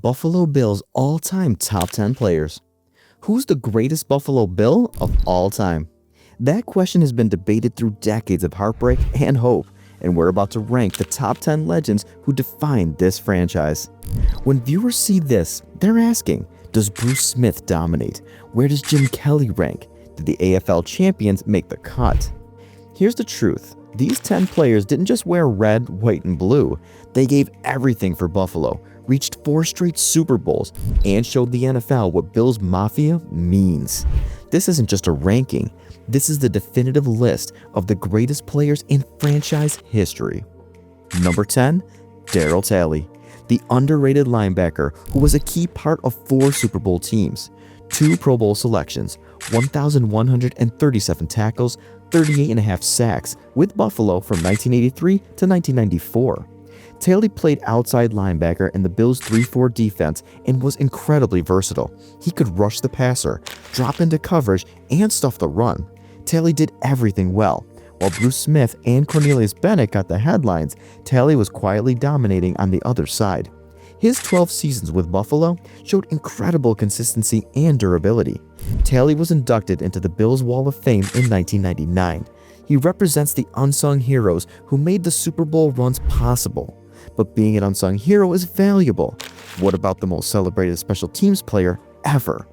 Buffalo Bills all-time top 10 players. Who's the greatest Buffalo Bill of all time? That question has been debated through decades of heartbreak and hope, and we're about to rank the top 10 legends who defined this franchise. When viewers see this, they're asking, does Bruce Smith dominate? Where does Jim Kelly rank? Did the AFL champions make the cut? Here's the truth. These 10 players didn't just wear red, white, and blue. They gave everything for Buffalo, reached 4 straight Super Bowls, and showed the NFL what Bills Mafia means. This isn't just a ranking. This is the definitive list of the greatest players in franchise history. Number 10, Darryl Talley, the underrated linebacker who was a key part of 4 Super Bowl teams, 2 Pro Bowl selections, 1,137 tackles, 38.5 sacks with Buffalo from 1983 to 1994. Talley played outside linebacker in the Bills' 3-4 defense and was incredibly versatile. He could rush the passer, drop into coverage, and stuff the run. Talley did everything well. While Bruce Smith and Cornelius Bennett got the headlines, Talley was quietly dominating on the other side. His 12 seasons with Buffalo showed incredible consistency and durability. Talley was inducted into the Bills Wall of Fame in 1999. He represents the unsung heroes who made the Super Bowl runs possible. But being an unsung hero is valuable. What about the most celebrated special teams player ever?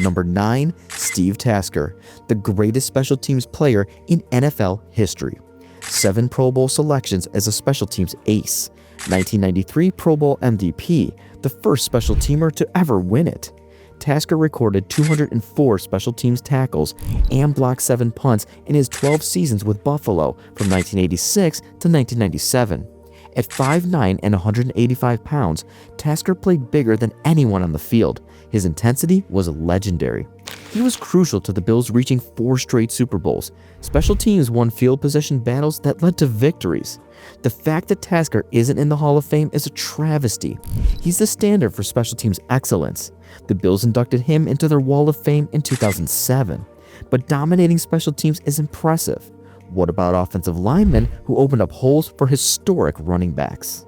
Number 9, Steve Tasker, the greatest special teams player in NFL history. 7 Pro Bowl selections as a special teams ace. 1993 Pro Bowl MVP, the first special teamer to ever win it. Tasker recorded 204 special teams tackles and blocked 7 punts in his 12 seasons with Buffalo from 1986 to 1997. At 5'9" and 185 pounds, Tasker played bigger than anyone on the field. His intensity was legendary. He was crucial to the Bills reaching 4 straight Super Bowls. Special teams won field position battles that led to victories. The fact that Tasker isn't in the Hall of Fame is a travesty. He's the standard for special teams excellence. The Bills inducted him into their Wall of Fame in 2007. But dominating special teams is impressive. What about offensive linemen who opened up holes for historic running backs?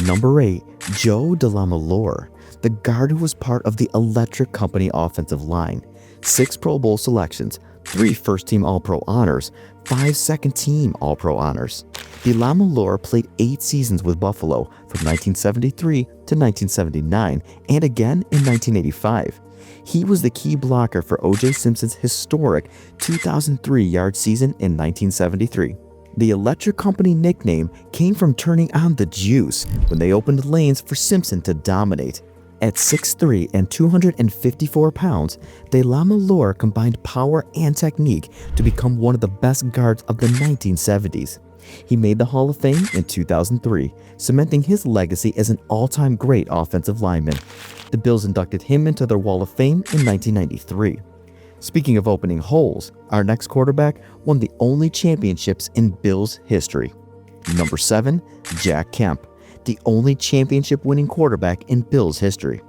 Number 8, Joe DeLamielleure, the guard who was part of the electric company offensive line. 6 Pro Bowl selections, 3 first-team All-Pro honors, 5 second-team All-Pro honors. DeLamielleure played 8 seasons with Buffalo from 1973 to 1979 and again in 1985. He was the key blocker for O.J. Simpson's historic 2003-yard season in 1973. The Electric Company nickname came from turning on the juice when they opened lanes for Simpson to dominate. At 6'3" and 254 pounds, DeLamielleure combined power and technique to become one of the best guards of the 1970s. He made the Hall of Fame in 2003, cementing his legacy as an all-time great offensive lineman. The Bills inducted him into their Wall of Fame in 1993. Speaking of opening holes, our next quarterback won the only championships in Bills history. Number 7, Jack Kemp, the only championship-winning quarterback in Bills history.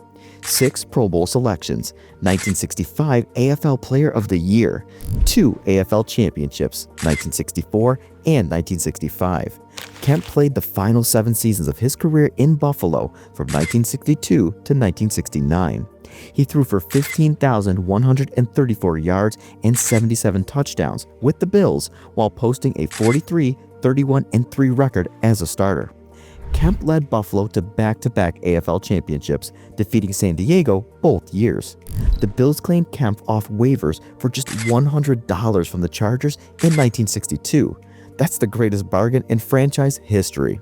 6 Pro Bowl selections, 1965 AFL Player of the Year, 2 AFL championships, 1964 and 1965. Kemp played the final 7 seasons of his career in Buffalo from 1962 to 1969. He threw for 15,134 yards and 77 touchdowns with the Bills while posting a 43, 31, and 3 record as a starter. Kemp led Buffalo to back-to-back AFL championships, defeating San Diego both years. The Bills claimed Kemp off waivers for just $100 from the Chargers in 1962. That's the greatest bargain in franchise history.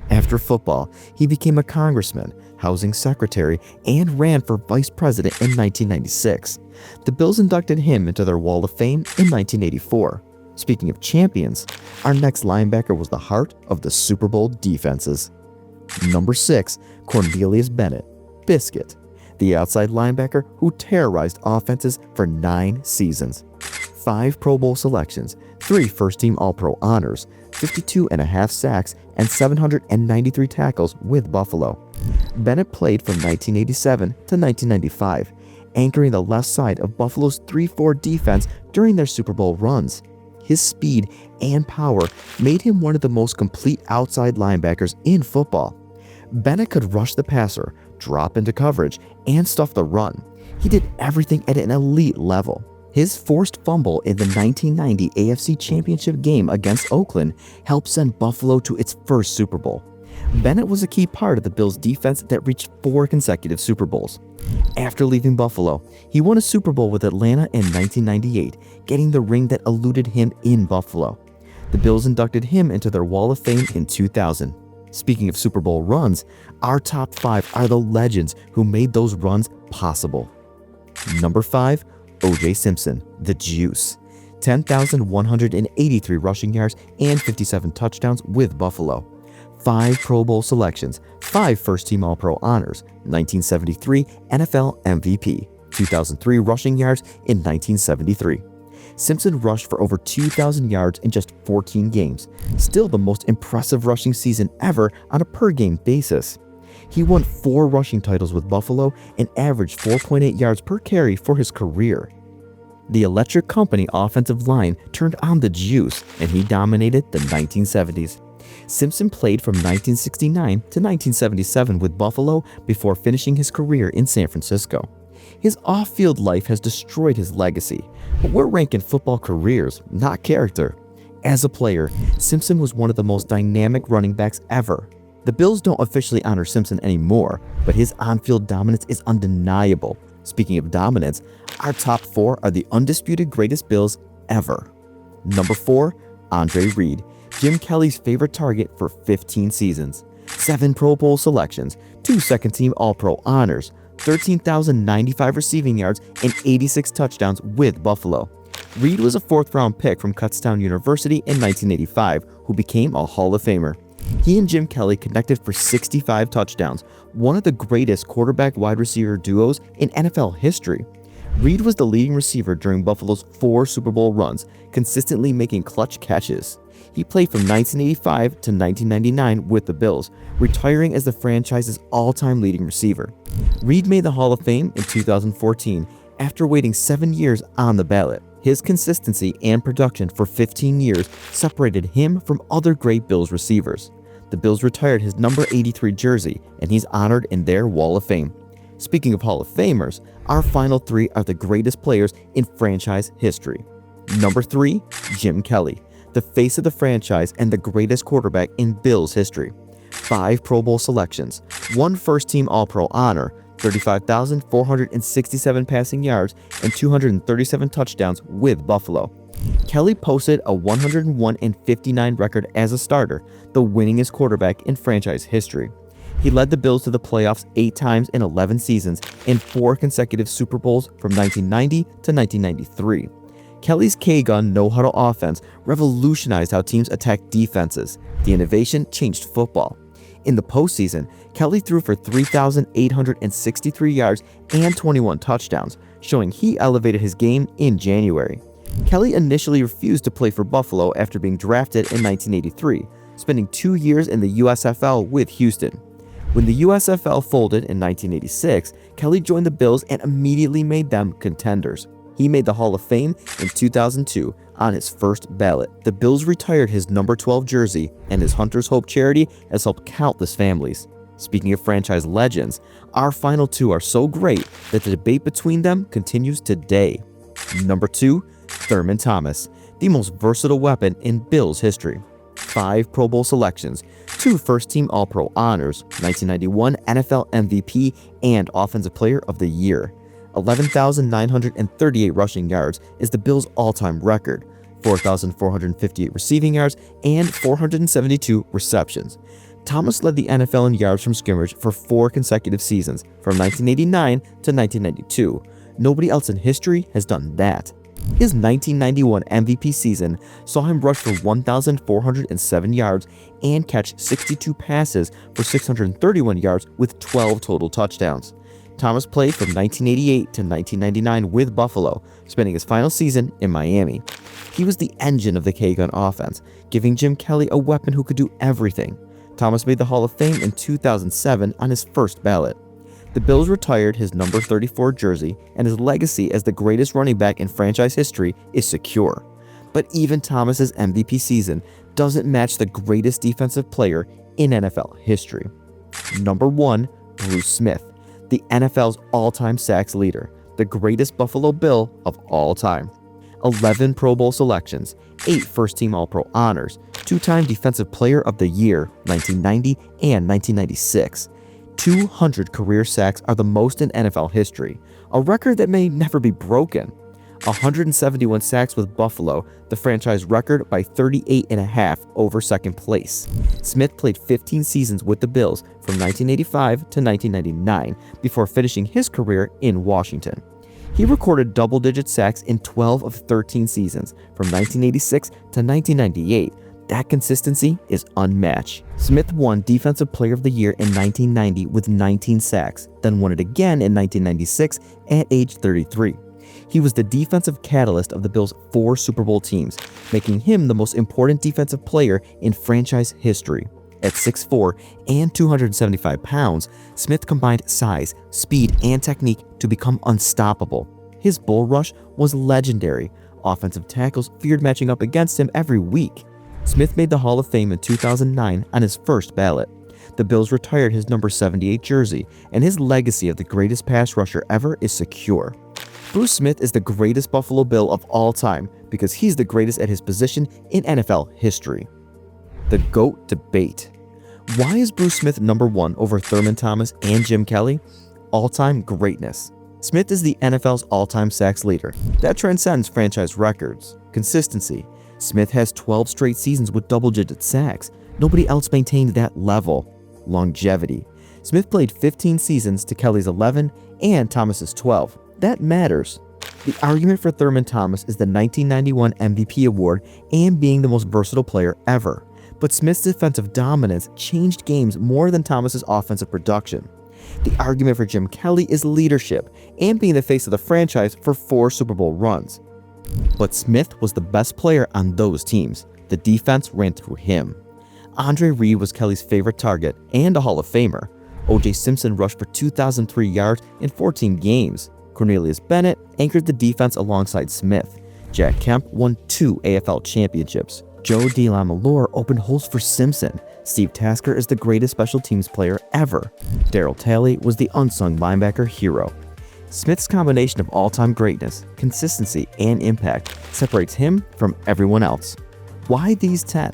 After football, he became a congressman, housing secretary, and ran for vice president in 1996. The Bills inducted him into their Wall of Fame in 1984. Speaking of champions, our next linebacker was the heart of the Super Bowl defenses. Number 6, Cornelius Bennett, Biscuit, the outside linebacker who terrorized offenses for 9 seasons. 5 Pro Bowl selections, 3 first-team All-Pro honors, 52.5 sacks, and 793 tackles with Buffalo. Bennett played from 1987 to 1995, anchoring the left side of Buffalo's 3-4 defense during their Super Bowl runs. His speed and power made him one of the most complete outside linebackers in football. Bennett could rush the passer, drop into coverage, and stuff the run. He did everything at an elite level. His forced fumble in the 1990 AFC Championship game against Oakland helped send Buffalo to its first Super Bowl. Bennett was a key part of the Bills' defense that reached 4 consecutive Super Bowls. After leaving Buffalo, he won a Super Bowl with Atlanta in 1998, getting the ring that eluded him in Buffalo. The Bills inducted him into their Wall of Fame in 2000. Speaking of Super Bowl runs, our top 5 are the legends who made those runs possible. Number 5, O.J. Simpson, the Juice. 10,183 rushing yards and 57 touchdowns with Buffalo. 5 Pro Bowl selections, 5 first-team All-Pro honors, 1973 NFL MVP, 2003 rushing yards in 1973. Simpson rushed for over 2,000 yards in just 14 games, still the most impressive rushing season ever on a per-game basis. He won 4 rushing titles with Buffalo and averaged 4.8 yards per carry for his career. The Electric Company offensive line turned on the Juice, and he dominated the 1970s. Simpson played from 1969 to 1977 with Buffalo before finishing his career in San Francisco. His off-field life has destroyed his legacy, but we're ranking football careers, not character. As a player, Simpson was one of the most dynamic running backs ever. The Bills don't officially honor Simpson anymore, but his on-field dominance is undeniable. Speaking of dominance, our top 4 are the undisputed greatest Bills ever. Number 4, Andre Reed, Jim Kelly's favorite target for 15 seasons. 7 Pro Bowl selections, 2 second-team All-Pro honors, 13,095 receiving yards, and 86 touchdowns with Buffalo. Reed was a 4th-round pick from Kutztown University in 1985, who became a Hall of Famer. He and Jim Kelly connected for 65 touchdowns, one of the greatest quarterback-wide receiver duos in NFL history. Reed was the leading receiver during Buffalo's 4 Super Bowl runs, consistently making clutch catches. He played from 1985 to 1999 with the Bills, retiring as the franchise's all-time leading receiver. Reed made the Hall of Fame in 2014 after waiting 7 years on the ballot. His consistency and production for 15 years separated him from other great Bills receivers. The Bills retired his number 83 jersey, and he's honored in their Wall of Fame. Speaking of Hall of Famers, our final 3 are the greatest players in franchise history. Number 3, Jim Kelly, the face of the franchise and the greatest quarterback in Bills history. 5 Pro Bowl selections, 1 first-team All-Pro honor, 35,467 passing yards, and 237 touchdowns with Buffalo. Kelly posted a 101-59 record as a starter, the winningest quarterback in franchise history. He led the Bills to the playoffs 8 times in 11 seasons and 4 consecutive Super Bowls from 1990 to 1993. Kelly's K-Gun no-huddle offense revolutionized how teams attacked defenses. The innovation changed football. In the postseason, Kelly threw for 3,863 yards and 21 touchdowns, showing he elevated his game in January. Kelly initially refused to play for Buffalo after being drafted in 1983, spending 2 years in the USFL with Houston. When the USFL folded in 1986, Kelly joined the Bills and immediately made them contenders. He made the Hall of Fame in 2002 on his first ballot. The Bills retired his number 12 jersey, and his Hunter's Hope charity has helped countless families. Speaking of franchise legends, our final 2 are so great that the debate between them continues today. Number 2, Thurman Thomas, the most versatile weapon in Bills history. 5 Pro Bowl selections, 2 first-team All-Pro honors, 1991 NFL MVP and Offensive Player of the Year. 11,938 rushing yards is the Bills' all-time record, 4,458 receiving yards, and 472 receptions. Thomas led the NFL in yards from scrimmage for 4 consecutive seasons, from 1989 to 1992. Nobody else in history has done that. His 1991 MVP season saw him rush for 1,407 yards and catch 62 passes for 631 yards with 12 total touchdowns. Thomas played from 1988 to 1999 with Buffalo, spending his final season in Miami. He was the engine of the K-Gun offense, giving Jim Kelly a weapon who could do everything. Thomas made the Hall of Fame in 2007 on his first ballot. The Bills retired his number 34 jersey, and his legacy as the greatest running back in franchise history is secure. But even Thomas's MVP season doesn't match the greatest defensive player in NFL history. Number 1, Bruce Smith, the NFL's all-time sacks leader, the greatest Buffalo Bill of all time. 11 Pro Bowl selections, 8 first-team All-Pro honors, 2-time Defensive Player of the Year, 1990 and 1996. 200 career sacks are the most in NFL history, a record that may never be broken. 171 sacks with Buffalo, the franchise record by 38.5 over second place. Smith played 15 seasons with the Bills from 1985 to 1999 before finishing his career in Washington. He recorded double-digit sacks in 12 of 13 seasons from 1986 to 1998. That consistency is unmatched. Smith won Defensive Player of the Year in 1990 with 19 sacks, then won it again in 1996 at age 33. He was the defensive catalyst of the Bills' 4 Super Bowl teams, making him the most important defensive player in franchise history. At 6'4" and 275 pounds, Smith combined size, speed, and technique to become unstoppable. His bull rush was legendary. Offensive tackles feared matching up against him every week. Smith made the Hall of Fame in 2009 on his first ballot. The Bills retired his number 78 jersey, and his legacy of the greatest pass rusher ever is secure. Bruce Smith is the greatest Buffalo Bill of all time because he's the greatest at his position in NFL history. The GOAT debate. Why is Bruce Smith number 1 over Thurman Thomas and Jim Kelly? All-time greatness. Smith is the NFL's all-time sacks leader. That transcends franchise records. Consistency. Smith has 12 straight seasons with double-digit sacks. Nobody else maintained that level. Longevity. Smith played 15 seasons to Kelly's 11 and Thomas's 12. That matters. The argument for Thurman Thomas is the 1991 MVP award and being the most versatile player ever. But Smith's defensive dominance changed games more than Thomas's offensive production. The argument for Jim Kelly is leadership and being the face of the franchise for 4 Super Bowl runs. But Smith was the best player on those teams. The defense ran through him. Andre Reed was Kelly's favorite target and a Hall of Famer. O.J. Simpson rushed for 2,003 yards in 14 games. Cornelius Bennett anchored the defense alongside Smith. Jack Kemp won 2 AFL championships. Joe DeLamielleure opened holes for Simpson. Steve Tasker is the greatest special teams player ever. Darryl Talley was the unsung linebacker hero. Smith's combination of all-time greatness, consistency, and impact separates him from everyone else. Why these 10?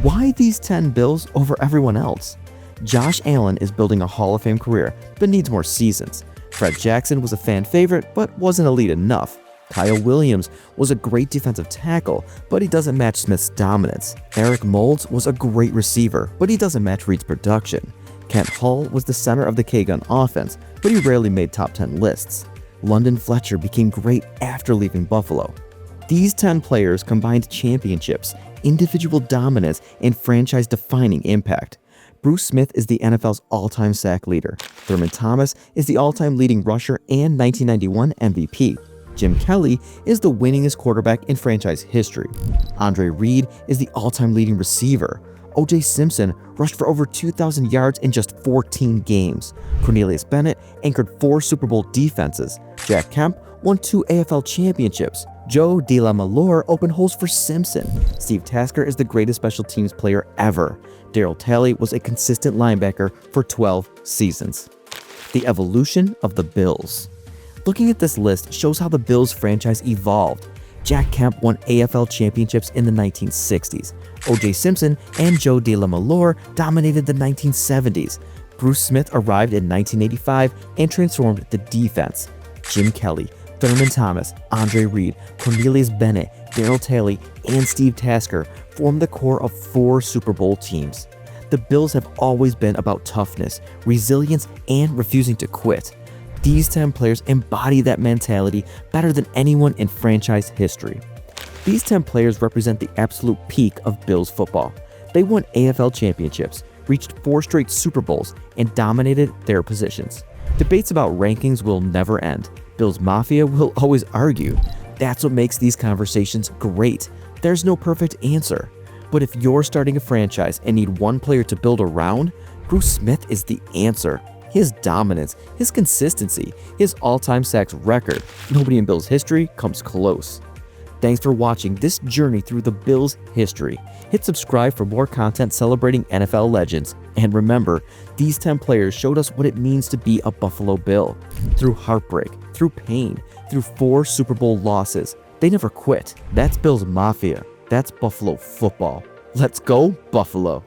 Why these 10 Bills over everyone else? Josh Allen is building a Hall of Fame career, but needs more seasons. Fred Jackson was a fan favorite, but wasn't elite enough. Kyle Williams was a great defensive tackle, but he doesn't match Smith's dominance. Eric Moulds was a great receiver, but he doesn't match Reed's production. Kent Hull was the center of the K-Gun offense, but he rarely made top 10 lists. London Fletcher became great after leaving Buffalo. These 10 players combined championships, individual dominance, and franchise-defining impact. Bruce Smith is the NFL's all-time sack leader. Thurman Thomas is the all-time leading rusher and 1991 MVP. Jim Kelly is the winningest quarterback in franchise history. Andre Reed is the all-time leading receiver. O.J. Simpson rushed for over 2,000 yards in just 14 games. Cornelius Bennett anchored 4 Super Bowl defenses. Jack Kemp won 2 AFL championships. Joe DeLamielleure opened holes for Simpson. Steve Tasker is the greatest special teams player ever. Darryl Talley was a consistent linebacker for 12 seasons. The evolution of the Bills. Looking at this list shows how the Bills franchise evolved. Jack Kemp won AFL championships in the 1960s. O.J. Simpson and Joe DeLamielleure dominated the 1970s. Bruce Smith arrived in 1985 and transformed the defense. Jim Kelly, Thurman Thomas, Andre Reed, Cornelius Bennett, Darryl Talley, and Steve Tasker formed the core of 4 Super Bowl teams. The Bills have always been about toughness, resilience, and refusing to quit. These 10 players embody that mentality better than anyone in franchise history. These 10 players represent the absolute peak of Bills football. They won AFL championships, reached 4 straight Super Bowls, and dominated their positions. Debates about rankings will never end. Bills Mafia will always argue. That's what makes these conversations great. There's no perfect answer. But if you're starting a franchise and need one player to build around, Bruce Smith is the answer. His dominance, his consistency, his all-time sacks record, nobody in Bills history comes close. Thanks for watching this journey through the Bills' history. Hit subscribe for more content celebrating NFL legends. And remember, these 10 players showed us what it means to be a Buffalo Bill. Through heartbreak, through pain, through 4 Super Bowl losses, they never quit. That's Bills Mafia. That's Buffalo football. Let's go, Buffalo!